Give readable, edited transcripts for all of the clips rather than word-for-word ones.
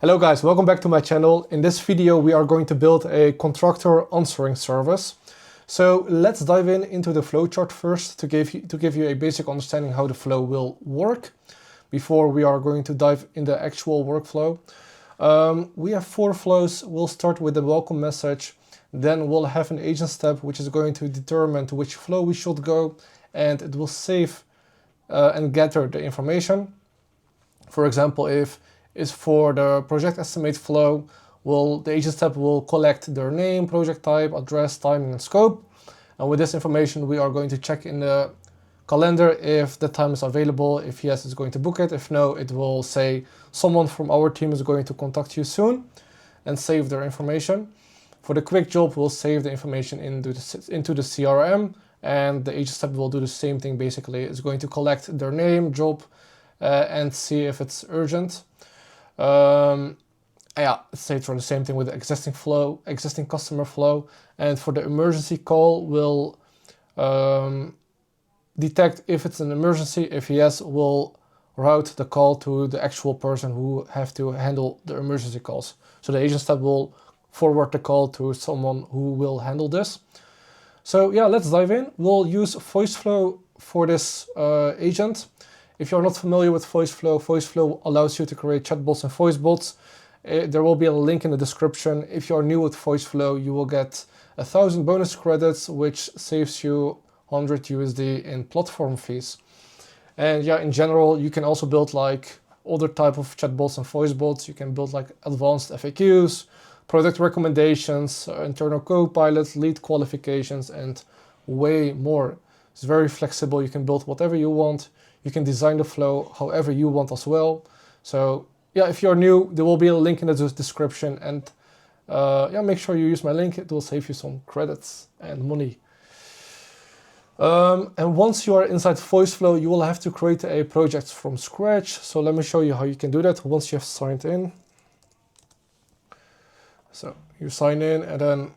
Hello guys, welcome back to my channel. In this video we are going to build a contractor answering service. So let's dive into the flowchart first to give you a basic understanding how the flow will work before we are going to dive in the actual workflow. We have 4 flows. We'll start with the welcome message, then we'll have an agent step which is going to determine to which flow we should go, and it will save and gather the information. For example, if it's for the project estimate flow, the agent step will collect their name, project type, address, timing, and scope. And with this information, we are going to check in the calendar if the time is available. If yes, it's going to book it. If no, it will say someone from our team is going to contact you soon and save their information. For the quick job, we'll save the information into the CRM, and the agent step will do the same thing. Basically, it's going to collect their name, job, and see if it's urgent. Etc. The same thing with the existing customer flow. And for the emergency call, we'll detect if it's an emergency. If yes, we'll route the call to the actual person who have to handle the emergency calls. So the agent step will forward the call to someone who will handle this. So yeah, let's dive in. We'll use Voiceflow for this agent. If you're not familiar with Voiceflow allows you to create chatbots and voicebots. There will be a link in the description. If you're new with Voiceflow, you will get 1,000 bonus credits, which saves you 100 USD in platform fees. And yeah, in general, you can also build like other type of chatbots and voicebots. You can build like advanced FAQs, product recommendations, internal co-pilots, lead qualifications, and way more. It's very flexible. You can build whatever you want. You can design the flow however you want as well. So yeah, if you're new, there will be a link in the description, and yeah, make sure you use my link. It will save you some credits and money. And once you are inside Voiceflow, you will have to create a project from scratch. So let me show you how you can do that once you have signed in. So you sign in, and then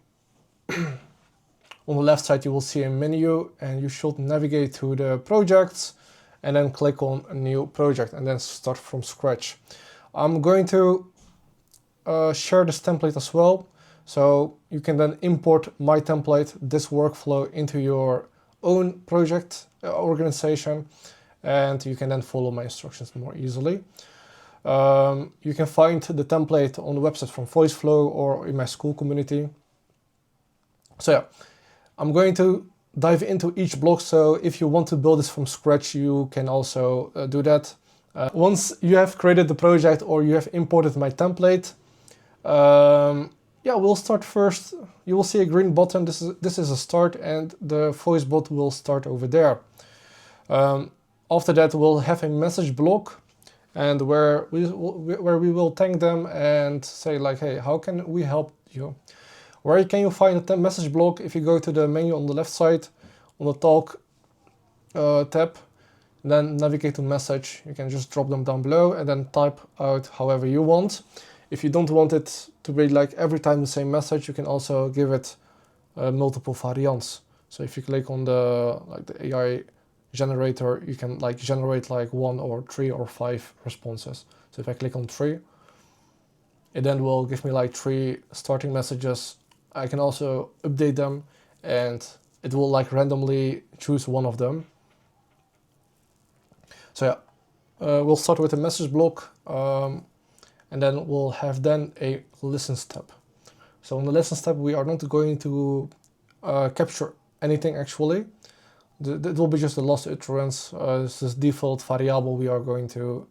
on the left side you will see a menu, and you should navigate to the projects and then click on a new project and then start from scratch. I'm going to share this template as well, so you can then import my template, this workflow, into your own project organization, and you can then follow my instructions more easily. You can find the template on the website from Voiceflow or in my Skool community. So yeah, I'm going to dive into each block. So if you want to build this from scratch, you can also do that. Once you have created the project or you have imported my template, yeah, we'll start first. You will see a green button. This is a start, and the voice bot will start over there. After that, we'll have a message block, and where we will thank them and say like, hey, how can we help you? Where can you find the message block? If you go to the menu on the left side, on the talk tab, then navigate to message, you can just drop them down below and then type out however you want. If you don't want it to be like every time the same message, you can also give it multiple variants. So if you click on the AI generator, you can like generate like 1 or 3 or 5 responses. So if I click on 3, it then will give me like 3 starting messages. I can also update them, and it will like randomly choose one of them. So yeah, we'll start with a message block, and then we'll have then a listen step. So on the listen step, we are not going to capture anything actually. It will be just the last utterance. It's this default variable. We are going to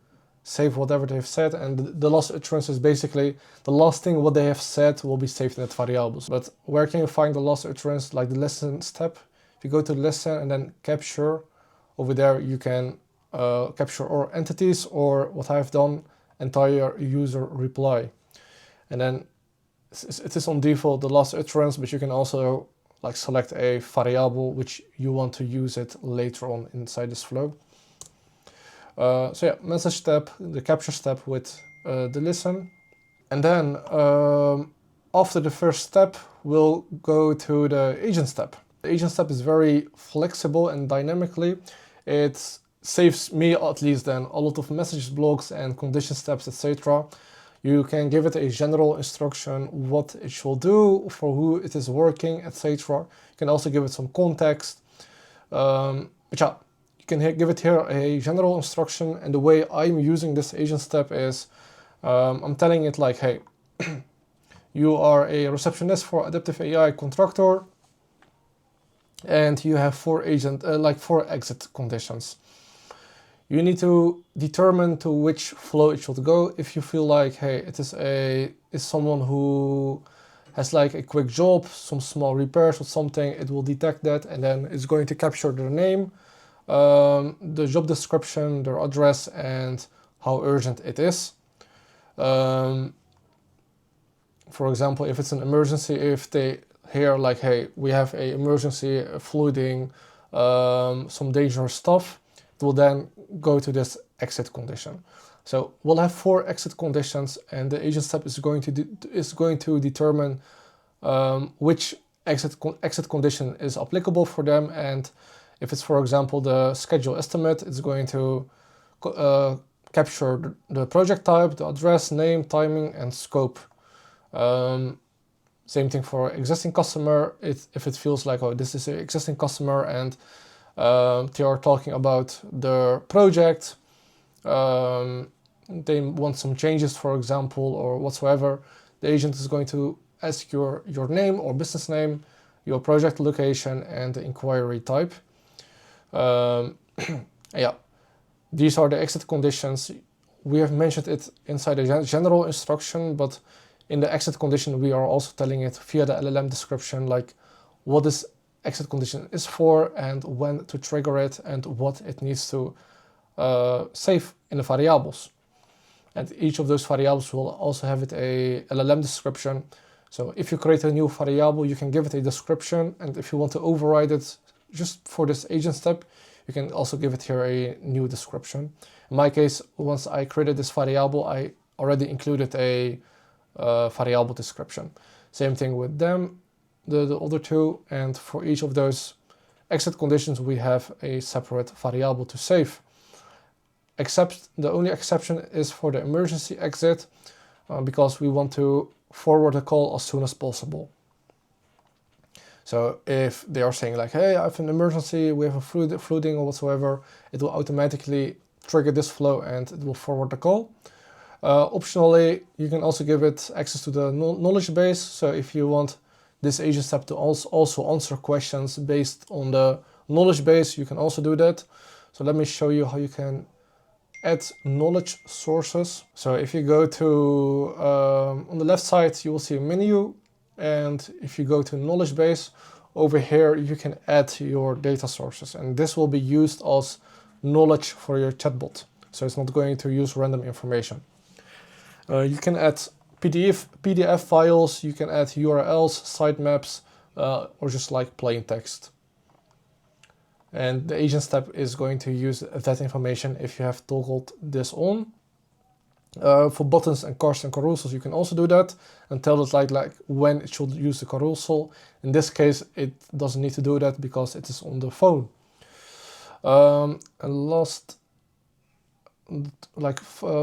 save whatever they've said, and the last utterance is basically the last thing what they have said will be saved in that variables. But where can you find the last utterance? Like the listen step, if you go to listen and then capture, over there you can capture all entities, or what I've done, entire user reply. And then it is on default the last utterance, but you can also like select a variable which you want to use it later on inside this flow. So yeah, message step, the capture step with the listen. And then after the first step, we'll go to the agent step. The agent step is very flexible and dynamically. It saves me at least then a lot of message blocks and condition steps, etc. You can give it a general instruction, what it should do, for who it is working, etc. You can also give it some context. But yeah, you can give it here a general instruction, and the way I'm using this agent step is I'm telling it like, hey, you are a receptionist for Adaptive AI Contractor, and you have four exit conditions. You need to determine to which flow it should go. If you feel like, hey, it is someone who has like a quick job, some small repairs or something, it will detect that, and then it's going to capture their name, the job description, their address, and how urgent it is. For example, if it's an emergency, if they hear like, hey, we have an emergency, flooding, some dangerous stuff, it will then go to this exit condition. So we'll have four exit conditions, and the agent step is going to determine which exit condition is applicable for them. And if it's, for example, the schedule estimate, it's going to capture the project type, the address, name, timing, and scope. Same thing for existing customer. If it feels like, oh, this is an existing customer and they are talking about the project, they want some changes, for example, or whatsoever, the agent is going to ask your name or business name, your project location, and the inquiry type. Yeah, these are the exit conditions. We have mentioned it inside the general instruction, but in the exit condition, we are also telling it via the LLM description, like what this exit condition is for and when to trigger it and what it needs to save in the variables. And each of those variables will also have it a LLM description. So if you create a new variable, you can give it a description, and if you want to override it just for this agent step, you can also give it here a new description. In my case, once I created this variable, I already included a variable description. Same thing with them, the other two, and for each of those exit conditions we have a separate variable to save. Except the only exception is for the emergency exit, because we want to forward a call as soon as possible. So if they are saying like, hey, I have an emergency, we have a flooding or whatsoever, it will automatically trigger this flow and it will forward the call. Optionally, you can also give it access to the knowledge base. So if you want this agent step to also answer questions based on the knowledge base, you can also do that. So let me show you how you can add knowledge sources. So if you go to, on the left side, you will see a menu. And if you go to knowledge base, over here, you can add your data sources. And this will be used as knowledge for your chatbot. So it's not going to use random information. You can add PDF files, you can add URLs, sitemaps, or just like plain text. And the agent step is going to use that information if you have toggled this on. For buttons and cards and carousels, you can also do that and tell it like when it should use the carousel. In this case, it doesn't need to do that because it is on the phone. And last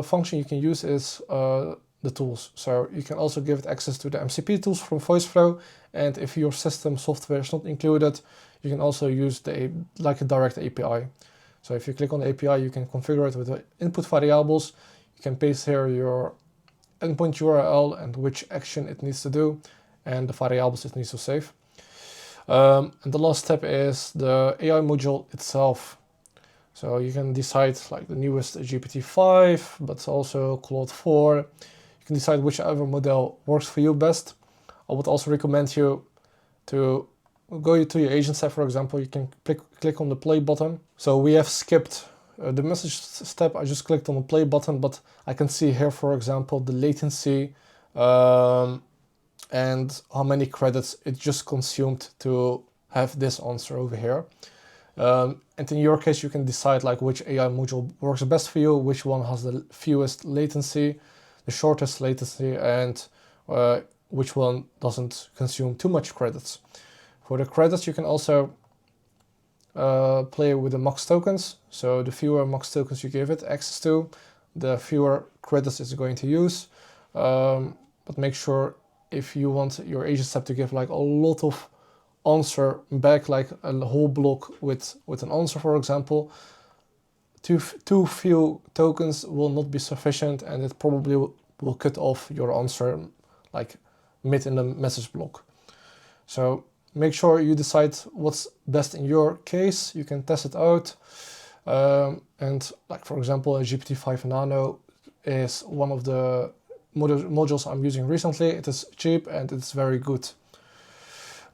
function you can use is the tools. So you can also give it access to the MCP tools from Voiceflow, and if your system software is not included, you can also use a direct API. So if you click on the API, you can configure it with the input variables. You can paste here your endpoint URL and which action it needs to do, and the variables it needs to save. And the last step is the AI module itself. So you can decide like the newest GPT-5, but also Claude 4. You can decide whichever model works for you best. I would also recommend you to go to your agent step, for example. You can click on the play button. So we have skipped the message step. I just clicked on the play button, but I can see here, for example, the latency and how many credits it just consumed to have this answer over here. And in your case, you can decide like which AI module works best for you, which one has the fewest latency, the shortest latency, and which one doesn't consume too much credits. For the credits, you can also play with the max tokens. So the fewer max tokens you give it access to, the fewer credits it's going to use. But make sure if you want your agent step to give like a lot of answer back, like a whole block with an answer, for example, too few tokens will not be sufficient, and it probably will cut off your answer like mid in the message block. So make sure you decide what's best in your case. You can test it out. And like, for example, a GPT-5 Nano is one of the modules I'm using recently. It is cheap and it's very good.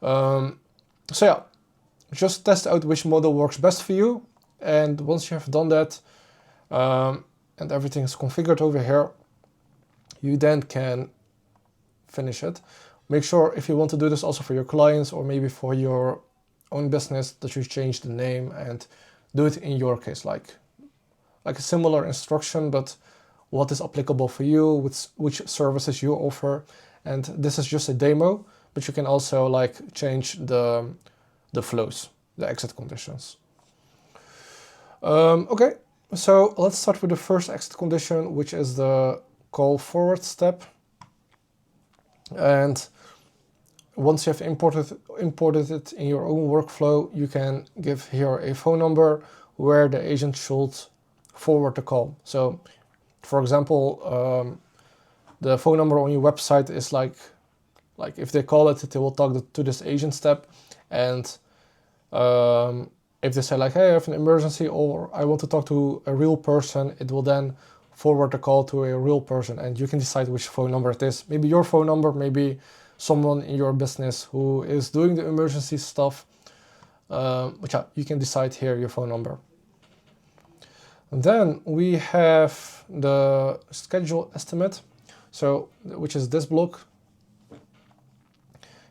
So yeah, just test out which model works best for you. And once you have done that, and everything is configured over here, you then can finish it. Make sure if you want to do this also for your clients or maybe for your own business, that you change the name and do it in your case, like a similar instruction, but what is applicable for you, which services you offer. And this is just a demo, but you can also like change the flows, the exit conditions. Okay, so let's start with the first exit condition, which is the call forward step. And once you have imported it in your own workflow, you can give here a phone number where the agent should forward the call. So, for example, the phone number on your website is like if they call it, they will talk to this agent step, and if they say like, hey, I have an emergency or I want to talk to a real person, it will then forward the call to a real person, and you can decide which phone number it is. Maybe your phone number, maybe someone in your business who is doing the emergency stuff. Which you can decide here your phone number. And then we have the schedule estimate, so which is this block.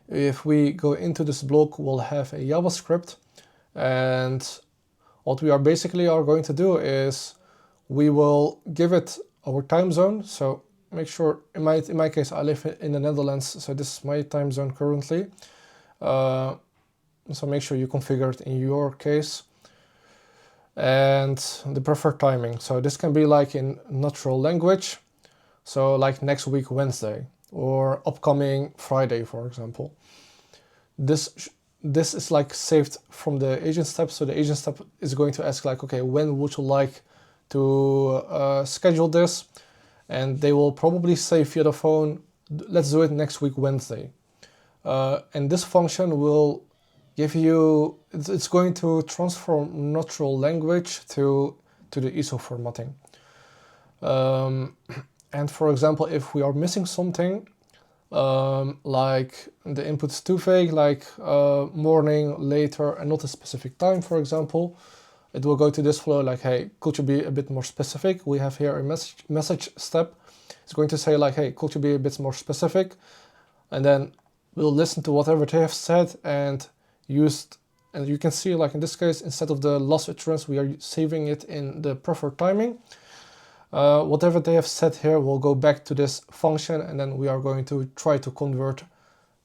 If we go into this block, we'll have a JavaScript, and what we are basically going to do is we will give it our time zone. So make sure, in my case, I live in the Netherlands, so this is my time zone currently. So make sure you configure it in your case. And the preferred timing. So this can be like in natural language. So like next week, Wednesday, or upcoming Friday, for example. This is like saved from the agent step. So the agent step is going to ask like, okay, when would you like to schedule this? And they will probably say via the phone, let's do it next week, Wednesday. And this function will give you, it's going to transform natural language to the ISO formatting. And for example, if we are missing something, like the input is too vague, like morning, later, and not a specific time, for example, it will go to this flow like, hey, could you be a bit more specific? We have here a message step. It's going to say like, hey, could you be a bit more specific? And then we'll listen to whatever they have said and used, and you can see like in this case, instead of the last utterance, we are saving it in the preferred timing. Whatever they have said here will go back to this function, and then we are going to try to convert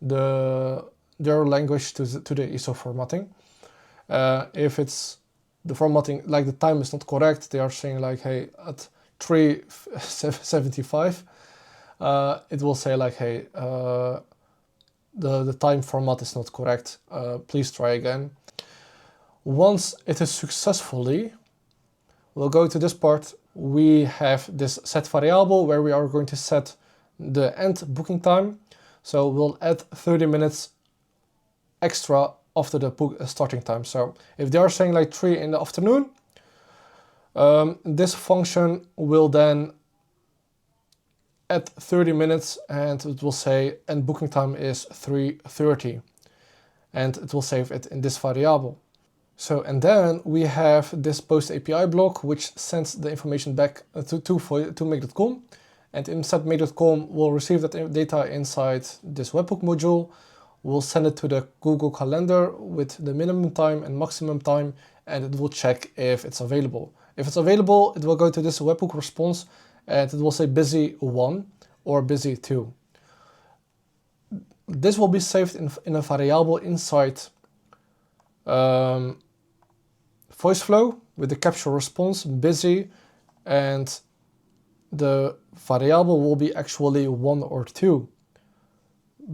their language to the ISO formatting. If it's the formatting, like the time is not correct, they are saying like, hey, at 3:75, it will say like, hey, the time format is not correct, please try again. Once it is successfully, we'll go to this part. We have this set variable where we are going to set the end booking time. So we'll add 30 minutes extra after the starting time. So if they are saying like 3 in the afternoon, this function will then add 30 minutes and it will say end booking time is 3:30, and it will save it in this variable. So, and then we have this post API block, which sends the information back to make.com, and instead make.com will receive that data inside this webhook module. We'll send it to the Google Calendar with the minimum time and maximum time, and it will check if it's available. If it's available, it will go to this webhook response, and it will say busy 1 or busy 2. This will be saved in a variable inside Voiceflow with the capture response busy, and the variable will be actually 1 or 2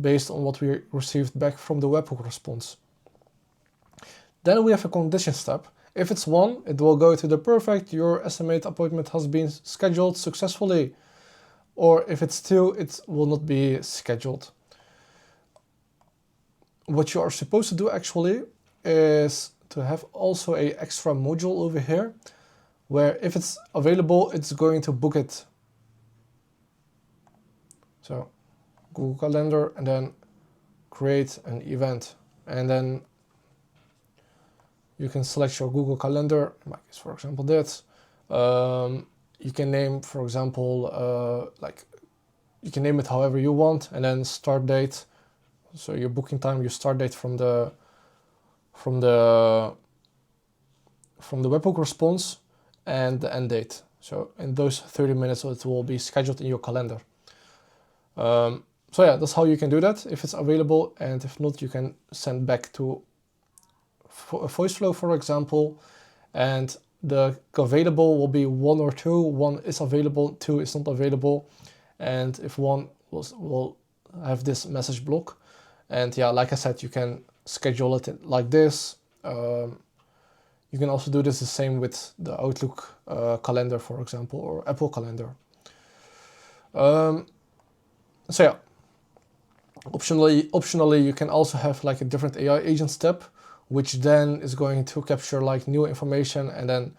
based on what we received back from the webhook response. Then we have a condition step. If it's 1, it will go to the perfect, your estimate appointment has been scheduled successfully. Or if it's 2, it will not be scheduled. What you are supposed to do actually is to have also a extra module over here, where if it's available, it's going to book it. So Google Calendar, and then create an event, and then you can select your Google Calendar. In my case, for example, that. You can name, for example, you can name it however you want, and then start date. So your booking time, your start date from the webhook response, and the end date. So in those 30 minutes, it will be scheduled in your calendar. So yeah, that's how you can do that if it's available, and if not, you can send back to Voiceflow, for example, and the available will be 1 or 2. 1 is available, 2 is not available, and if 1 will have this message block. And yeah, like I said, you can schedule it like this. You can also do this the same with the Outlook calendar, for example, or Apple Calendar. So yeah, optionally, you can also have like a different AI agent step, which then is going to capture like new information and then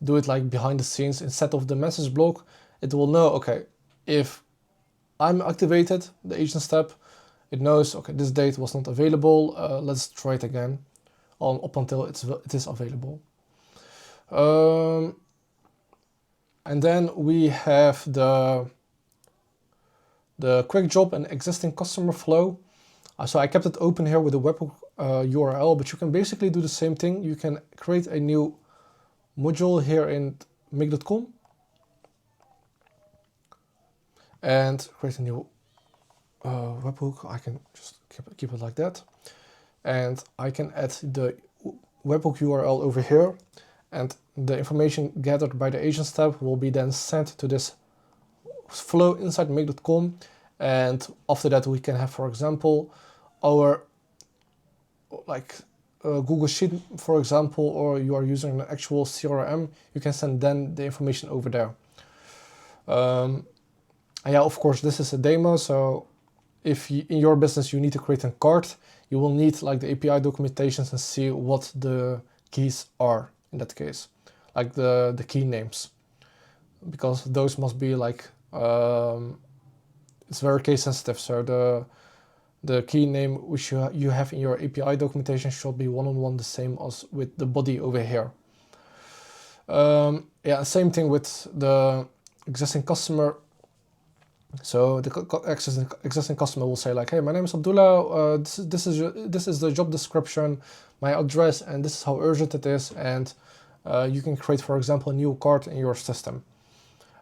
do it like behind the scenes instead of the message block. It will know, okay, if I'm activated, the agent step, it knows, okay, this date was not available. Let's try it again up until it is available. And then we have the quick job and existing customer flow. So I kept it open here with the webhook URL, but you can basically do the same thing. You can create a new module here in make.com and create a new webhook. I can just keep it like that. And I can add the webhook URL over here, and the information gathered by the agent step will be then sent to this flow inside make.com. And after that, we can have, for example, our Google Sheet, for example, or you are using an actual CRM, you can send then the information over there. And yeah, of course, this is a demo. So if in your business you need to create a cart, you will need like the API documentations and see what the keys are in that case, like the key names, because those must be like, it's very case sensitive. So the key name which you have in your API documentation should be one-on-one the same as with the body over here. Yeah, same thing with the existing customer. So the existing customer will say like, hey, my name is Abdullah, this is the job description, my address, and this is how urgent it is, and you can create, for example, a new cart in your system.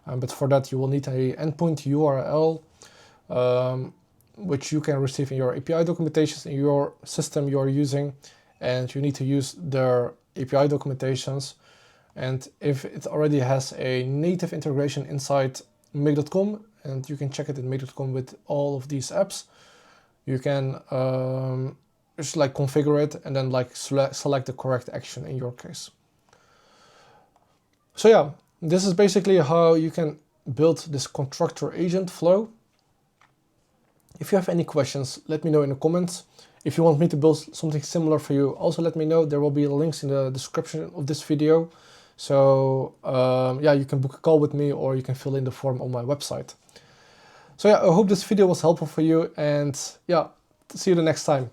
But for that you will need a endpoint URL, which you can receive in your API documentations in your system you are using, and you need to use their API documentations. And if it already has a native integration inside make.com, and you can check it in make.com with all of these apps, you can just like configure it and then like select the correct action in your case. So yeah, this is basically how you can build this contractor agent flow. If you have any questions, let me know in the comments. If you want me to build something similar for you, also let me know. There will be links in the description of this video. So yeah, you can book a call with me, or you can fill in the form on my website. So yeah, I hope this video was helpful for you, and yeah, see you the next time.